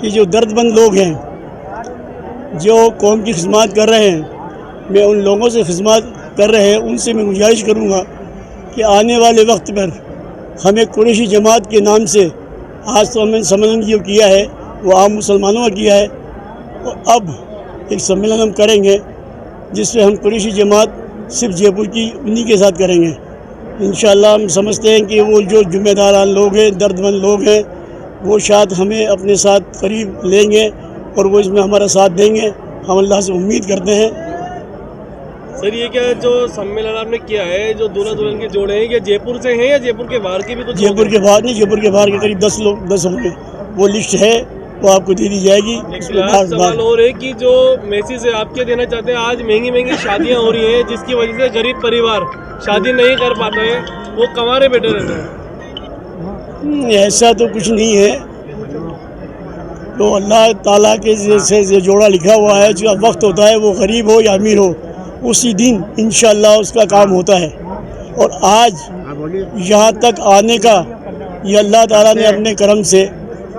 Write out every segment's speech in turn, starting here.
کہ جو درد مند لوگ ہیں جو قوم کی خدمات کر رہے ہیں، میں ان لوگوں سے خدمات کر رہے ہیں ان سے میں گزارش کروں گا کہ آنے والے وقت پر ہمیں قریشی جماعت کے نام سے آج تو ہم نے سملن جو کیا ہے وہ عام مسلمانوں کا کیا ہے، اور اب ایک سملن ہم کریں گے جس سے ہم قریشی جماعت صرف جے پور کی انہی کے ساتھ کریں گے انشاءاللہ۔ ہم سمجھتے ہیں کہ وہ جو ذمہ داران لوگ ہیں، درد مند لوگ ہیں، وہ شاید ہمیں اپنے ساتھ قریب لیں گے اور وہ اس میں ہمارا ساتھ دیں گے، ہم اللہ سے امید کرتے ہیں۔ سر یہ کیا جو سمیلن آپ نے کیا ہے، جو دولہا دلہن کے جوڑے ہیں، یہ جے پور سے ہیں یا جے پور کے باہر کے بھی کچھ؟ جے پور کے باہر نہیں، جے پور کے باہر کے قریب 10 ہوں گے، وہ لسٹ ہے وہ آپ کو دے دی جائے گی۔ ایک لاسٹ سوال اور ہے کہ جو میسیج ہے آپ کیا دینا چاہتے ہیں؟ آج مہنگی شادیاں ہو رہی ہیں جس کی وجہ سے غریب پریوار شادی نہیں کر پاتے ہیں، وہ کنوارے بیٹھے رہتے ہیں۔ ایسا تو کچھ نہیں ہے، تو اللہ تعالیٰ کے سے جوڑا لکھا ہوا ہے، جو وقت ہوتا ہے وہ غریب ہو یا امیر ہو اسی دن انشاءاللہ اس کا کام ہوتا ہے، اور آج یہاں تک آنے کا یہ اللہ تعالیٰ نے اپنے کرم سے،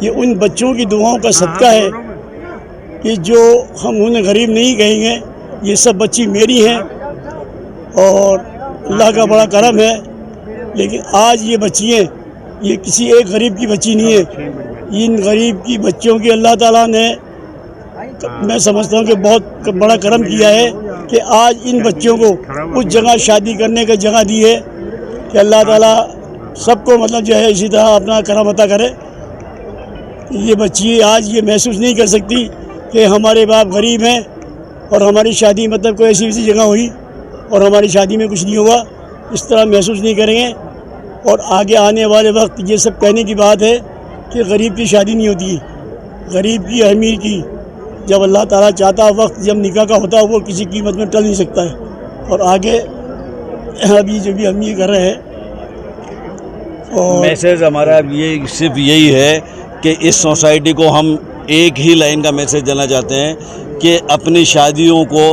یہ ان بچوں کی دعاؤں کا صدقہ ہے کہ جو ہم انہیں غریب نہیں کہیں گے، یہ سب بچی میری ہیں اور اللہ کا بڑا کرم ہے، لیکن آج یہ بچیاں یہ کسی ایک غریب کی بچی نہیں ہے، ان غریب کی بچوں کی اللہ تعالیٰ نے میں سمجھتا ہوں کہ بہت بڑا کرم کیا ہے کہ آج ان بچوں کو اس جگہ شادی کرنے کا جگہ دی ہے کہ اللہ تعالیٰ سب کو مطلب جو ہے اسی طرح اپنا کرم عطا کرے۔ یہ بچی آج یہ محسوس نہیں کر سکتی کہ ہمارے باپ غریب ہیں اور ہماری شادی مطلب کوئی ایسی جگہ ہوئی اور ہماری شادی میں کچھ نہیں ہوا، اس طرح محسوس نہیں کریں گے، اور آگے آنے والے وقت یہ سب کہنے کی بات ہے کہ غریب کی شادی نہیں ہوتی، غریب کی امیر کی جب اللہ تعالیٰ چاہتا وقت جب نکاح کا ہوتا ہے وہ کسی قیمت میں ٹل نہیں سکتا ہے، اور آگے ابھی جو بھی ہم یہ کر رہے ہیں اور میسیج ہمارا یہ صرف یہی ہے کہ اس سوسائٹی کو ہم ایک ہی لائن کا میسیج دینا چاہتے ہیں کہ اپنی شادیوں کو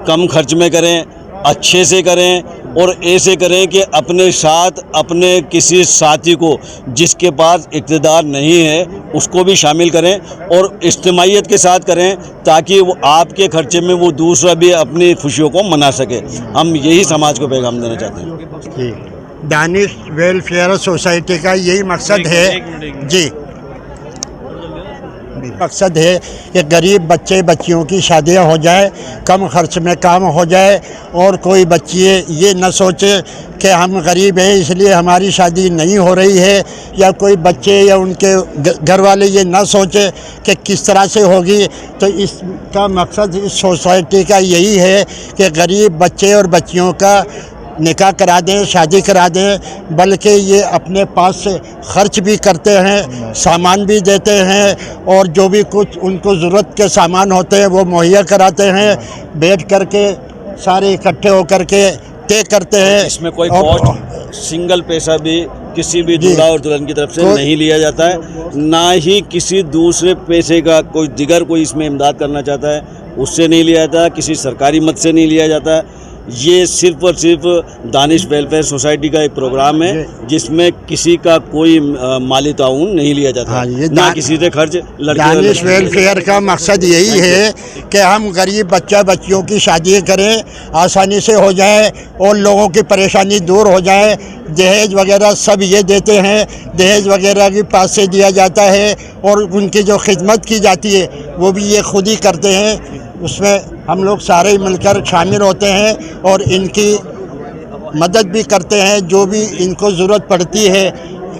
کم خرچ میں کریں، اچھے سے کریں، اور ایسے کریں کہ اپنے ساتھ اپنے کسی ساتھی کو جس کے پاس اقتدار نہیں ہے اس کو بھی شامل کریں اور اجتماعیت کے ساتھ کریں تاکہ وہ آپ کے خرچے میں وہ دوسرا بھی اپنی خوشیوں کو منا سکے۔ ہم یہی سماج کو پیغام دینا چاہتے ہیں۔ جی دانش ویلفیئر سوسائٹی کا یہی مقصد ہے جی، مقصد ہے کہ غریب بچے بچیوں کی شادیاں ہو جائے، کم خرچ میں کام ہو جائے، اور کوئی بچی یہ نہ سوچے کہ ہم غریب ہیں اس لیے ہماری شادی نہیں ہو رہی ہے، یا کوئی بچے یا ان کے گھر والے یہ نہ سوچے کہ کس طرح سے ہوگی۔ تو اس کا مقصد اس سوسائٹی کا یہی ہے کہ غریب بچے اور بچیوں کا نکاح کرا دیں، شادی کرا دیں، بلکہ یہ اپنے پاس سے خرچ بھی کرتے ہیں، سامان بھی دیتے ہیں، اور جو بھی کچھ ان کو ضرورت کے سامان ہوتے ہیں وہ مہیا کراتے ہیں، بیٹھ کر کے سارے اکٹھے ہو کر کے طے کرتے ہیں۔ اس میں کوئی کاسٹ سنگل پیسہ بھی کسی بھی دولہا اور دلہن کی طرف سے نہیں لیا جاتا ہے، نہ ہی کسی دوسرے پیسے کا کوئی دیگر کوئی اس میں امداد کرنا چاہتا ہے اس سے نہیں لیا جاتا، کسی سرکاری مد سے نہیں لیا جاتا ہے۔ یہ صرف اور صرف دانش ویلفیئر سوسائٹی کا ایک پروگرام ہے جس میں کسی کا کوئی مالی تعاون نہیں لیا جاتا، نہ کسی سے خرچ۔ دانش ویلفیئر کا مقصد یہی ہے کہ ہم غریب بچہ بچیوں کی شادی کریں، آسانی سے ہو جائے اور لوگوں کی پریشانی دور ہو جائے۔ دہیج وغیرہ سب یہ دیتے ہیں، دہیج وغیرہ بھی پاس سے دیا جاتا ہے، اور ان کی جو خدمت کی جاتی ہے وہ بھی یہ خود ہی کرتے ہیں، اس میں ہم لوگ سارے مل کر شامل ہوتے ہیں اور ان کی مدد بھی کرتے ہیں، جو بھی ان کو ضرورت پڑتی ہے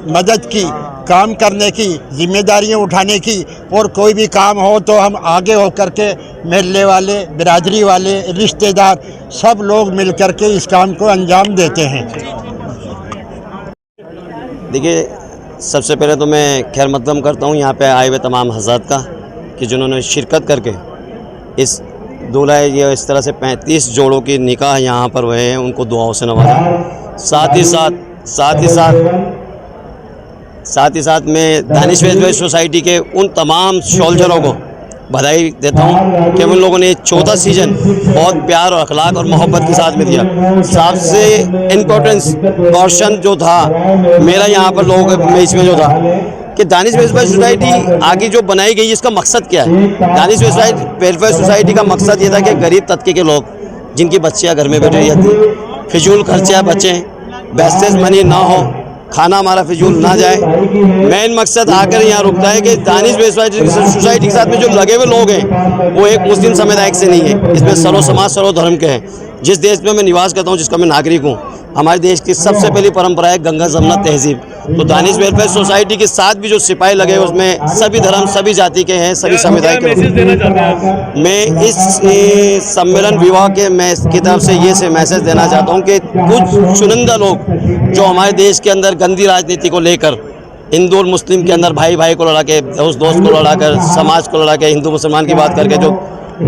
مدد کی، کام کرنے کی، ذمہ داریاں اٹھانے کی، اور کوئی بھی کام ہو تو ہم آگے ہو کر کے محلے والے، برادری والے، رشتہ دار سب لوگ مل کر کے اس کام کو انجام دیتے ہیں۔ دیکھیے، سب سے پہلے تو میں خیر مقدم کرتا ہوں یہاں پہ آئے ہوئے تمام حضرات کا کہ جنہوں نے شرکت کر کے اس دولہا یہ اس طرح سے 35 جوڑوں کی نکاح یہاں پر ہوئے ہیں، ان کو دعاؤں سے نوازا۔ ساتھ ہی ساتھ میں دانش ویلفیئر سوسائٹی کے ان تمام سولجروں کو بدھائی دیتا ہوں کہ ان لوگوں نے 14 سیزن بہت پیار اور اخلاق اور محبت کے ساتھ میں دیا۔ سب سے امپورٹنس پورشن جو تھا میرا یہاں پر لوگوں کے بیچ میں جو تھا کہ دانش ویلفیئر سوسائٹی آگے جو بنائی گئی اس کا مقصد کیا ہے. دانش ویلفیئر سوسائٹی کا مقصد یہ تھا کہ غریب طبقے کے لوگ جن کی بچیاں گھر میں بیٹھی رہتی، فضول خرچہ بچیں، ویسٹیج منی نہ ہو، کھانا ہمارا فضول نہ جائے. مین مقصد آ کر یہاں رکتا ہے کہ دانش ویلفیئر سوسائٹی کے ساتھ میں جو لگے ہوئے لوگ ہیں وہ ایک مسلم سمدائے سے نہیں ہے، اس میں سرو سماج سرو دھرم کے ہیں. جس دیش میں نواس کرتا ہوں، جس کا میں ناگرک ہوں، ہمارے دیش کی سب سے پہلی پرمپرا ہے گنگا جمنا تہذیب. تو دانش ویلفیئر سوسائٹی کے ساتھ بھی جو سپاہی لگے اس میں سبھی دھرم سبھی جاتی کے ہیں، سبھی سمدائے کے میسج دینا چاہتے ہیں آپ؟ میں اس سمیلن وواہ کی طرف سے یہ میسج دینا چاہتا ہوں کہ کچھ چنندہ لوگ جو ہمارے دیش کے اندر گندی راجنیتی کو لے کر ہندو اور مسلم کے اندر بھائی کو لڑا کے، دوست کو لڑا کر، سماج کو لڑا کے، ہندو مسلمان کی بات کر کے جو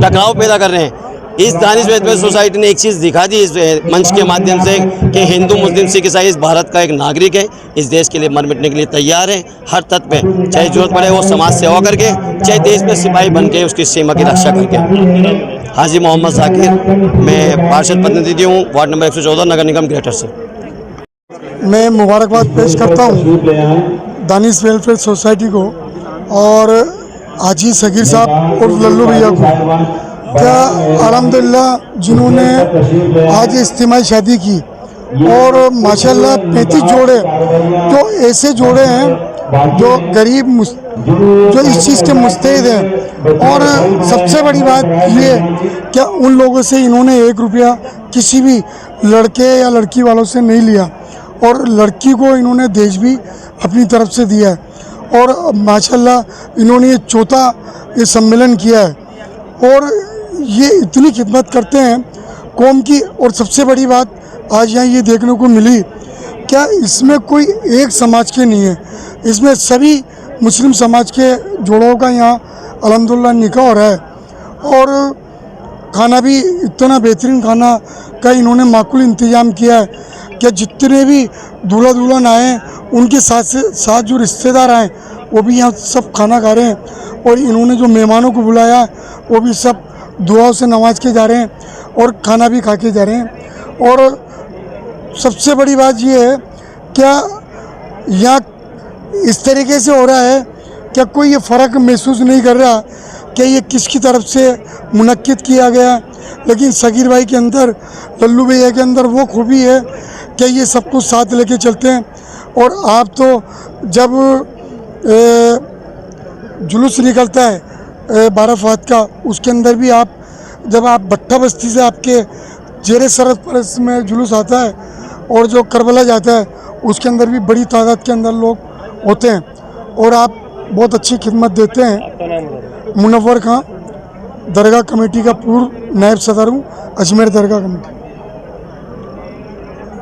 ٹکراؤ پیدا کر رہے ہیں، اس دانش ویلفیئر سوسائٹی نے ایک چیز دکھا دی اس منچ کے مادھیم سے کہ ہندو مسلم سکھ عیسائی اس بھارت کا ایک ناگرک ہے، اس دیش کے لیے مر مٹنے کے لیے تیار ہے ہر تت پہ، چاہے ضرورت پڑے وہ سماج سیوا کر کے، چاہے دیش میں سپاہی بن کے اس کی سیما کی رکشا کر کے. حاجی محمد ذاکر، میں پارشد پرتنیدھی ہوں، ward number 114 Nagar Nigam greater سے. میں مبارکباد پیش کرتا ہوں دانش ویلفیئر سوسائٹی کو اور حاجی صغیر صاحب اور للو بھیا کو، کیا الحمدللہ جنہوں نے آج اجتماعی شادی کی اور ماشاءاللہ 35 جوڑے جو ایسے جوڑے ہیں جو غریب جو اس چیز کے مستحق ہیں. اور سب سے بڑی بات یہ کہ ان لوگوں سے انہوں نے 1 روپیہ کسی بھی لڑکے یا لڑکی والوں سے نہیں لیا اور لڑکی کو انہوں نے دیش بھی اپنی طرف سے دیا ہے. اور ماشاءاللہ انہوں نے یہ 4تھا یہ سمیلن کیا ہے اور یہ اتنی خدمت کرتے ہیں قوم کی. اور سب سے بڑی بات آج یہاں یہ دیکھنے کو ملی کیا اس میں کوئی ایک سماج کے نہیں ہے، اس میں سبھی مسلم سماج کے جوڑوں کا یہاں الحمدللہ نکاح ہو رہا ہے. اور کھانا بھی اتنا بہترین کھانا کا انہوں نے معقول انتظام کیا ہے کہ جتنے بھی دولہا دلہن آئے ہیں ان کے ساتھ جو رشتہ دار آئے وہ بھی یہاں سب کھانا کھا رہے ہیں. اور انہوں نے جو مہمانوں کو بلایا ہے وہ بھی سب دعاؤں سے نواز کے جا رہے ہیں اور کھانا بھی کھا کے جا رہے ہیں. اور سب سے بڑی بات یہ ہے کیا یہاں اس طریقے سے ہو رہا ہے کیا کوئی یہ فرق محسوس نہیں کر رہا کہ یہ کس کی طرف سے منعقد کیا گیا ہے. لیکن صغیر بھائی کے اندر، للو بھیا کے اندر وہ خوبی ہے کہ یہ سب کچھ ساتھ لے کے چلتے ہیں. اور آپ تو جب جلوس نکلتا ہے 12 فات کا، اس کے اندر بھی جب آپ بٹھا بستی سے آپ کے زیر سرحد پر اس میں جلوس آتا ہے اور جو کربلا جاتا ہے اس کے اندر بھی بڑی تعداد کے اندر لوگ ہوتے ہیں اور آپ بہت اچھی خدمت دیتے ہیں. منور خان، درگاہ کمیٹی کا پورو نائب صدر ہوں، اجمیر درگاہ کمیٹی.